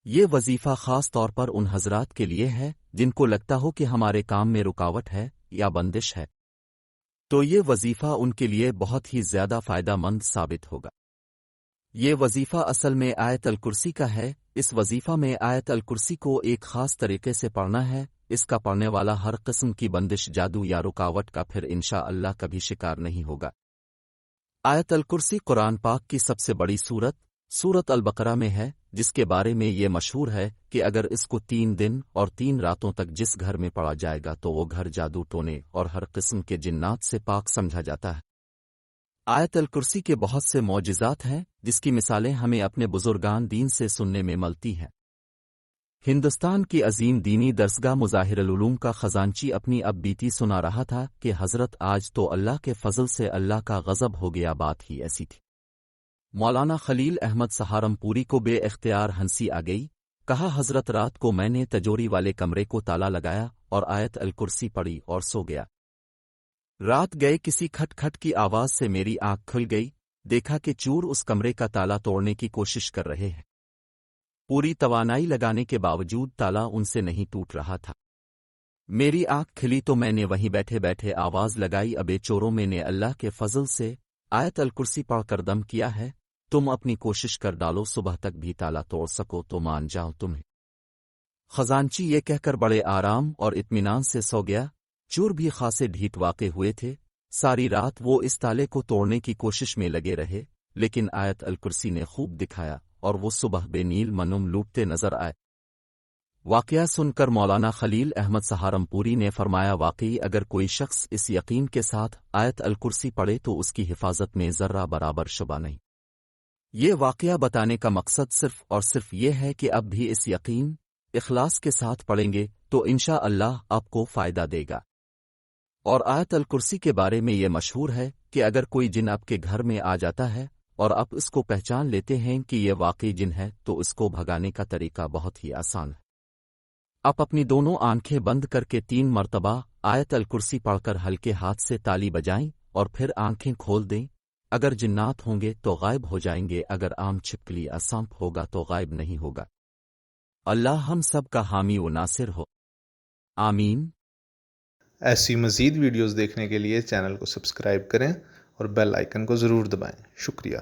یہ وظیفہ خاص طور پر ان حضرات کے لیے ہے جن کو لگتا ہو کہ ہمارے کام میں رکاوٹ ہے یا بندش ہے، تو یہ وظیفہ ان کے لیے بہت ہی زیادہ فائدہ مند ثابت ہوگا۔ یہ وظیفہ اصل میں آیت الکرسی کا ہے۔ اس وظیفہ میں آیت الکرسی کو ایک خاص طریقے سے پڑھنا ہے۔ اس کا پڑھنے والا ہر قسم کی بندش، جادو یا رکاوٹ کا پھر انشاءاللہ کبھی شکار نہیں ہوگا۔ آیت الکرسی قرآن پاک کی سب سے بڑی سورت البقرہ میں ہے، جس کے بارے میں یہ مشہور ہے کہ اگر اس کو 3 دن اور 3 راتوں تک جس گھر میں پڑھا جائے گا تو وہ گھر جادو ٹونے اور ہر قسم کے جنات سے پاک سمجھا جاتا ہے۔ آیت الکرسی کے بہت سے معجزات ہیں جس کی مثالیں ہمیں اپنے بزرگان دین سے سننے میں ملتی ہیں۔ ہندوستان کی عظیم دینی درسگاہ مظاہر العلوم کا خزانچی اپنی اب بیتی سنا رہا تھا کہ حضرت آج تو اللہ کے فضل سے اللہ کا غضب ہو گیا، بات ہی ایسی تھی۔ مولانا خلیل احمد سہارنپوری کو بے اختیار ہنسی آ گئی۔ کہا حضرت رات کو میں نے تجوری والے کمرے کو تالا لگایا اور آیت الکرسی پڑھی اور سو گیا۔ رات گئے کسی کھٹ کھٹ کی آواز سے میری آنکھ کھل گئی، دیکھا کہ چور اس کمرے کا تالا توڑنے کی کوشش کر رہے ہیں۔ پوری توانائی لگانے کے باوجود تالا ان سے نہیں ٹوٹ رہا تھا۔ میری آنکھ کھلی تو میں نے وہیں بیٹھے بیٹھے آواز لگائی، ابے چوروں، میں نے اللہ کے فضل سے آیت الکرسی پڑھ کر دم کیا ہے، تم اپنی کوشش کر ڈالو، صبح تک بھی تالا توڑ سکو تو مان جاؤ تمہیں۔ خزانچی یہ کہہ کر بڑے آرام اور اطمینان سے سو گیا۔ چور بھی خاصے ڈھیٹ واقع ہوئے تھے۔ ساری رات وہ اس تالے کو توڑنے کی کوشش میں لگے رہے، لیکن آیت الکرسی نے خوب دکھایا اور وہ صبح بے نیل منم لوٹتے نظر آئے۔ واقعہ سن کر مولانا خلیل احمد سہارنپوری نے فرمایا، واقعی اگر کوئی شخص اس یقین کے ساتھ آیت الکرسی پڑھے تو اس کی حفاظت میں ذرہ برابر شبہ نہیں۔ یہ واقعہ بتانے کا مقصد صرف اور صرف یہ ہے کہ اب بھی اس یقین، اخلاص کے ساتھ پڑھیں گے تو انشاءاللہ آپ کو فائدہ دے گا۔ اور آیت الکرسی کے بارے میں یہ مشہور ہے کہ اگر کوئی جن آپ کے گھر میں آ جاتا ہے اور آپ اس کو پہچان لیتے ہیں کہ یہ واقعی جن ہے تو اس کو بھگانے کا طریقہ بہت ہی آسان ہے۔ آپ اپنی دونوں آنکھیں بند کر کے 3 مرتبہ آیت الکرسی پڑھ کر ہلکے ہاتھ سے تالی بجائیں اور پھر آنکھیں کھول دیں۔ اگر جنات ہوں گے تو غائب ہو جائیں گے، اگر عام چھپکلی یا سانپ ہوگا تو غائب نہیں ہوگا۔ اللہ ہم سب کا حامی و ناصر ہو، آمین۔ ایسی مزید ویڈیوز دیکھنے کے لیے چینل کو سبسکرائب کریں اور بیل آئیکن کو ضرور دبائیں۔ شکریہ۔